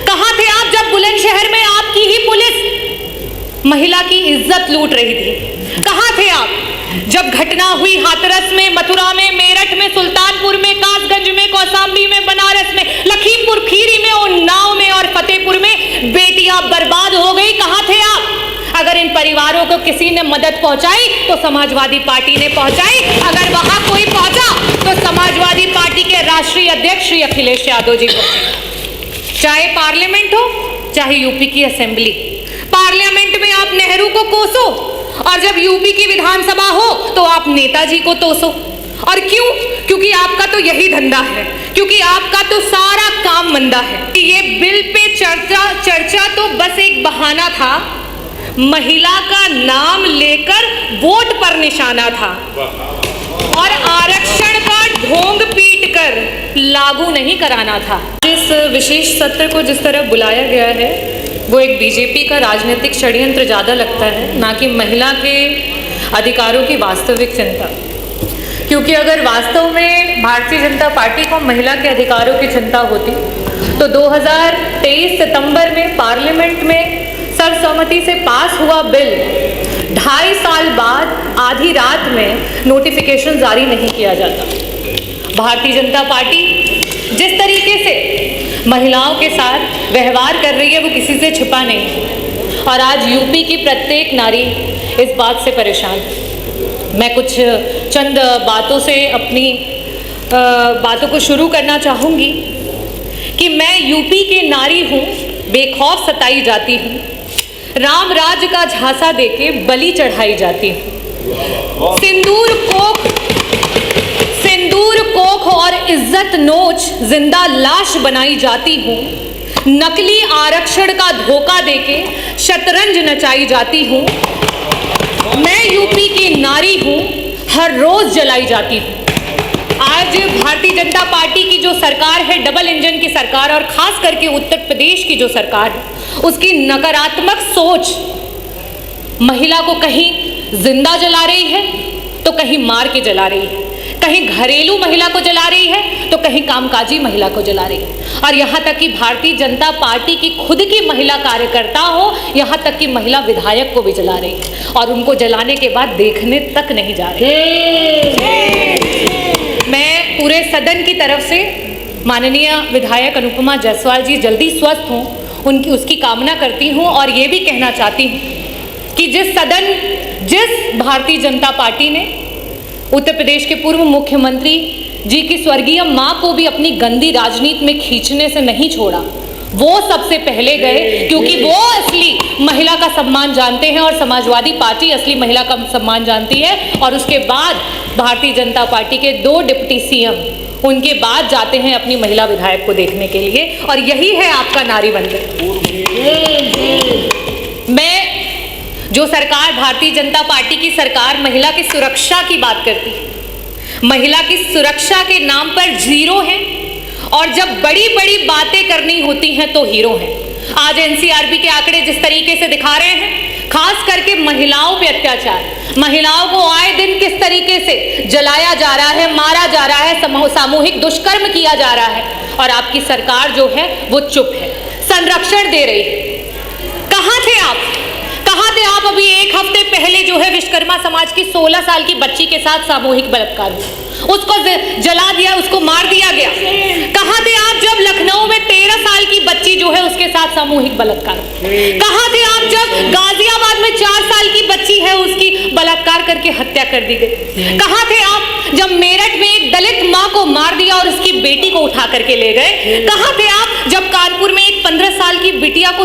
कहां थे आप जब बुलंदशहर में आपकी ही पुलिस महिला की इज्जत लूट रही थी? कहां थे आप जब घटना हुई हाथरस में, मथुरा में, मेरठ में, सुल्तानपुर में, कासगंज में, कौशाम्बी में, बनारस में, लखीमपुर खीरी में, उन्नाव में और फतेहपुर में बेटियां बर्बाद हो गई? कहां थे आप? अगर इन परिवारों को किसी ने मदद पहुंचाई तो समाजवादी पार्टी ने पहुंचाई, अगर वहां कोई पहुंचा तो समाजवादी पार्टी के राष्ट्रीय अध्यक्ष श्री अखिलेश यादव जी पहुंचे। चाहे पार्लियामेंट हो, चाहे यूपी की असेंबली, पार्लियामेंट में आप नेहरू को कोसो और जब यूपी की विधानसभा हो तो आप नेताजी को तोसो। और क्यों? क्योंकि आपका तो यही धंधा है, क्योंकि आपका तो सारा काम मंदा है। ये बिल पे चर्चा तो बस एक बहाना था, महिला का नाम लेकर वोट पर निशाना था और आरक्षण का ढोंग पीटकर लागू नहीं कराना था। इस विशेष सत्र को जिस तरह बुलाया गया है वो एक बीजेपी का राजनीतिक षड्यंत्र ज़्यादा लगता है, ना कि महिला के अधिकारों की वास्तविक चिंता। क्योंकि अगर वास्तव में भारतीय जनता पार्टी को महिला के अधिकारों की चिंता होती तो 2023 सितंबर में पार्लियामेंट में सर्वसम्मति से पास हुआ बिल 2.5 साल बाद आधी रात में नोटिफिकेशन जारी नहीं किया जाता। भारतीय जनता पार्टी जिस तरीके से महिलाओं के साथ व्यवहार कर रही है वो किसी से छिपा नहीं, और आज यूपी की प्रत्येक नारी इस बात से परेशान है। मैं कुछ चंद बातों से अपनी बातों को शुरू करना चाहूँगी कि मैं यूपी की नारी हूँ, बेखौफ सताई जाती हूँ, राम राज्य का झांसा देके बलि चढ़ाई जाती हूँ, सिंदूर कोख और इज्जत नोच जिंदा लाश बनाई जाती हूँ, नकली आरक्षण का धोखा देके शतरंज नचाई जाती हूँ, मैं यूपी की नारी हूँ, हर रोज जलाई जाती हूँ। आज भारतीय जनता पार्टी की जो सरकार है, डबल इंजन की सरकार, और खास करके उत्तर प्रदेश की जो सरकार है, उसकी नकारात्मक सोच महिला को कहीं जिंदा जला रही है तो कहीं मार के जला रही है, कहीं घरेलू महिला को जला रही है तो कहीं कामकाजी महिला को जला रही है, और यहाँ तक कि भारतीय जनता पार्टी की खुद की महिला कार्यकर्ता हो, यहाँ तक कि महिला विधायक को भी जला रही है और उनको जलाने के बाद देखने तक नहीं जा रही। मैं पूरे सदन की तरफ से माननीय विधायक अनुपमा जायसवाल जी जल्दी स्वस्थ हों उसकी कामना करती हूँ, और ये भी कहना चाहती हूँ कि जिस भारतीय जनता पार्टी ने उत्तर प्रदेश के पूर्व मुख्यमंत्री जी की स्वर्गीय मां को भी अपनी गंदी राजनीति में खींचने से नहीं छोड़ा, वो सबसे पहले गए, क्योंकि वो असली महिला का सम्मान जानते हैं और समाजवादी पार्टी असली महिला का सम्मान जानती है। और उसके बाद भारतीय जनता पार्टी के 2 डिप्टी सीएम उनके बाद जाते हैं अपनी महिला विधायक को देखने के लिए, और यही है आपका नारी वंदन। मैं जो सरकार, भारतीय जनता पार्टी की सरकार महिला की सुरक्षा की बात करती है, महिला की सुरक्षा के नाम पर जीरो है, और जब बड़ी बड़ी बातें करनी होती हैं तो हीरो हैं। आज एनसीआरबी के आंकड़े जिस तरीके से दिखा रहे हैं, खास करके महिलाओं पे अत्याचार, महिलाओं को आए दिन किस तरीके से जलाया जा रहा है, मारा जा रहा है, सामूहिक दुष्कर्म किया जा रहा है, और आपकी सरकार जो है वो चुप है, संरक्षण दे रही है। कहां थे आप? कहां थे आप? अभी 1 हफ्ते पहले जो है विश्वकर्मा समाज की 16 साल की बच्ची के साथ सामूहिक बलात्कार हुआ, उसको जला दिया, उसको मार दिया गया। कहां थे आप जब लखनऊ में 13 साल की बच्ची जो है उसके साथ सामूहिक बलात्कार? कहां थे आप जब गाजियाबाद में 4 साल की बच्ची है उसकी बलात्कार करके हत्या कर दी गई? कहां थे आप जब मेरठ में एक दलित मां को मार दिया और उसकी बेटी को उठा करके ले गए? कहां थे आप जब कानपुर में एक 15 साल की बिटिया को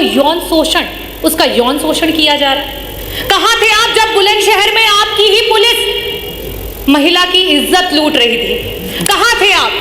उसका यौन शोषण किया जा रहा है? कहां थे आप जब बुलंदशहर में आपकी ही पुलिस महिला की इज्जत लूट रही थी? कहां थे आप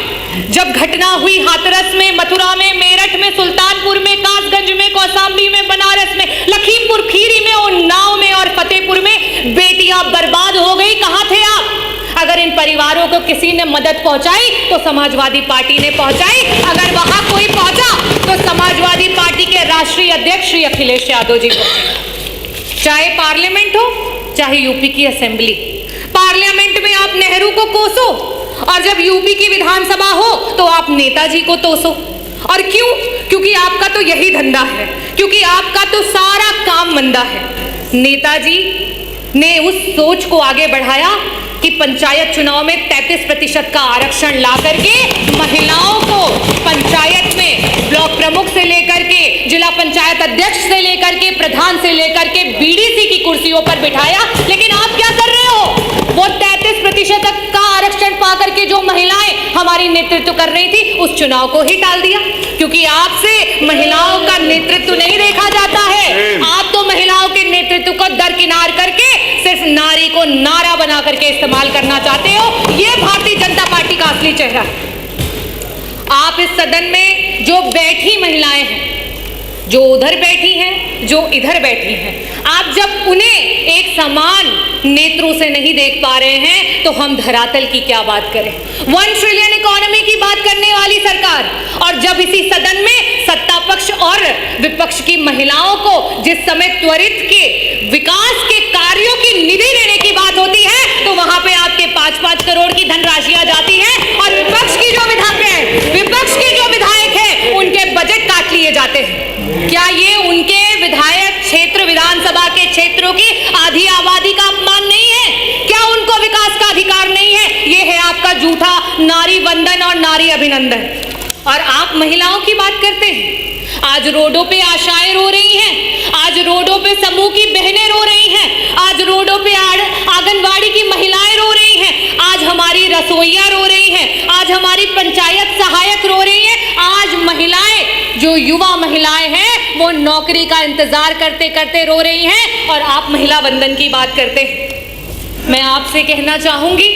जब घटना हुई हाथरस में, मथुरा में, मेरठ में, सुल्तानपुर में, कासगंज में, कौशाम्बी में, बनारस में, लखीमपुर खीरी में, उन्नाव में और फतेहपुर में बेटियां बर्बाद हो गई? कहां थे आप? अगर इन परिवारों को किसी ने मदद पहुंचाई तो समाजवादी पार्टी ने पहुंचाई, अगर वहां कोई पहुंचा तो समाजवादी पार्टी के राष्ट्रीय अध्यक्ष श्री अखिलेश यादव जी पहुंचे। चाहे पार्लियामेंट हो, चाहे यूपी की असेंबली, पार्लियामेंट में आप नेहरू को कोसो और जब यूपी की विधानसभा हो तो आप नेताजी को तोसो। और क्यों? क्योंकि आपका तो यही धंधा है, क्योंकि आपका तो सारा काम मंदा है। नेताजी ने उस सोच को आगे बढ़ाया कि पंचायत चुनाव में 33% का आरक्षण ला करके महिलाओं को पंचायत में ब्लॉक प्रमुख से लेकर के जिला पंचायत अध्यक्ष से लेकर के प्रधान से लेकर के बीडीसी की कुर्सियों पर बिठाया। लेकिन आप क्या कर रहे हो? वो 33% का आरक्षण पाकर के जो महिलाएं हमारी नेतृत्व कर रही थी उस चुनाव को ही टाल दिया, क्योंकि आपसे महिलाओं का नेतृत्व नहीं देखा जाता है। आप तो महिलाओं के नेतृत्व को दरकिनार करके सिर्फ नारी को नारा बना करके इस्तेमाल करना चाहते हो। ये भारतीय जनता पार्टी का असली चेहरा है। आप इस सदन में जो बैठी महिलाएं हैं, जो उधर बैठी हैं, जो इधर बैठी हैं, आप जब उन्हें एक समान नेत्रों से नहीं देख पा रहे हैं तो हम धरातल की क्या बात करें। 1 ट्रिलियन इकोनॉमी की बात करने वाली सरकार, और जब इसी सदन में सत्ता पक्ष और विपक्ष की महिलाओं को जिस समय त्वरित के विकास के कार्यों की निधि देने की बात होती है तो वहां पे आपके 5-5 करोड़ की धनराशियां जाती है और विपक्ष के जो विधायक हैं उनके बजट काट लिए जाते हैं। क्या ये उनके विधायक क्षेत्र विधानसभा के क्षेत्रों की आधी आबादी का अपमान नहीं है? क्या उनको विकास का अधिकार नहीं है? ये है आपका झूठा नारी वंदन और नारी अभिनंदन। और आप महिलाओं की बात करते हैं। आज रोडों पे आशाएं रो रही हैं, आज रोडों पे समूह की बहनें रो रही हैं, आज रोडों पे आंगनवाड़ी की महिलाएं रो रही हैं, आज हमारी रसोइयां रो रही हैं, आज हमारी पंचायत सहायक रो रही हैं। आज महिलाएं, जो युवा महिलाएं हैं, वो नौकरी का इंतजार करते करते रो रही हैं और आप महिला वंदन की बात करते हैं। मैं आपसे कहना चाहूंगी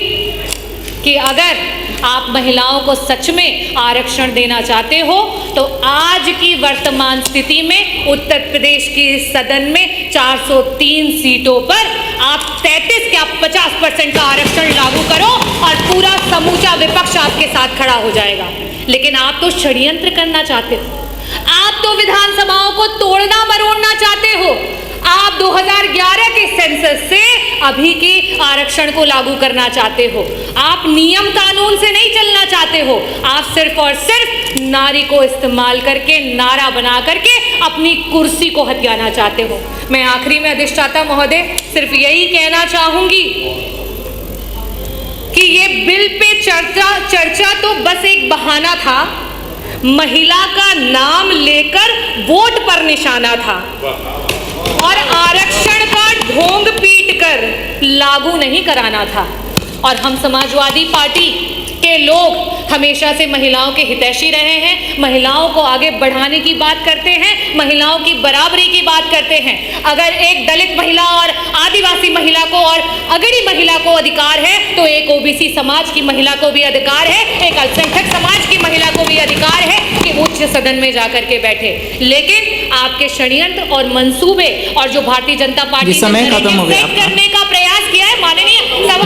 कि अगर आप महिलाओं को सच में आरक्षण देना चाहते हो तो आज की वर्तमान स्थिति में उत्तर प्रदेश की सदन में 403 सीटों पर आप 33 क्या 50% का आरक्षण लागू करो और पूरा समूचा विपक्ष आपके साथ खड़ा हो जाएगा। लेकिन आप तो षड्यंत्र करना चाहते हो, आप तो विधानसभाओं को तोड़ना मरोड़ना चाहते हो। आप 2011 के सेंसस से अभी के आरक्षण को लागू करना चाहते हो। आप नियम कानून से नहीं चलना चाहते हो, आप सिर्फ और सिर्फ नारी को इस्तेमाल करके नारा बना करके अपनी कुर्सी को हथियाना चाहते हो। मैं आखिरी में अधिष्ठाता महोदय सिर्फ यही कहना चाहूंगी कि ये बिल पे चर्चा तो बस एक बहाना था, महिला का नाम लेकर वोट पर निशाना था और आरक्षण का ढोंग पीट कर लागू नहीं कराना था। और हम समाजवादी पार्टी के लोग हमेशा से महिलाओं के हितैषी रहे हैं, महिलाओं को आगे बढ़ाने की बात करते हैं, महिलाओं की बराबरी की बात करते हैं। अगर एक दलित महिला और आदिवासी महिला को और अगड़ी महिला को अधिकार है तो एक ओबीसी समाज की महिला को भी अधिकार है, एक अल्पसंख्यक समाज की महिला को भी अधिकार है कि उच्च सदन में जाकर के बैठे। लेकिन आपके षड्यंत्र और मंसूबे और जो भारतीय जनता पार्टी ने सेट करने का प्रयास किया है, माननीय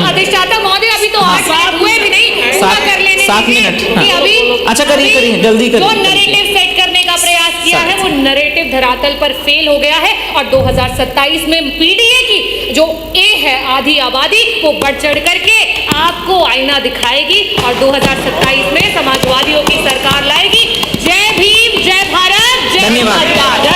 अधिष्ठाता महोदय, अभी तो 8 मिनट हुए भी नहीं कर लेने 7 मिनट कि अभी अच्छा करिए जल्दी करिए। जो नैरेटिव सेट करने का प्रयास किया है वो नैरेटिव धरातल पर फेल हो गया है और 2027 में पीडीए की जो ए है आधी आबादी वो बढ़ चढ़ करके आपको आईना दिखाएगी और 2027 में समाजवादियों की सरकार लाएगी। जय भीम, जय भारत, जय धन्यवाद।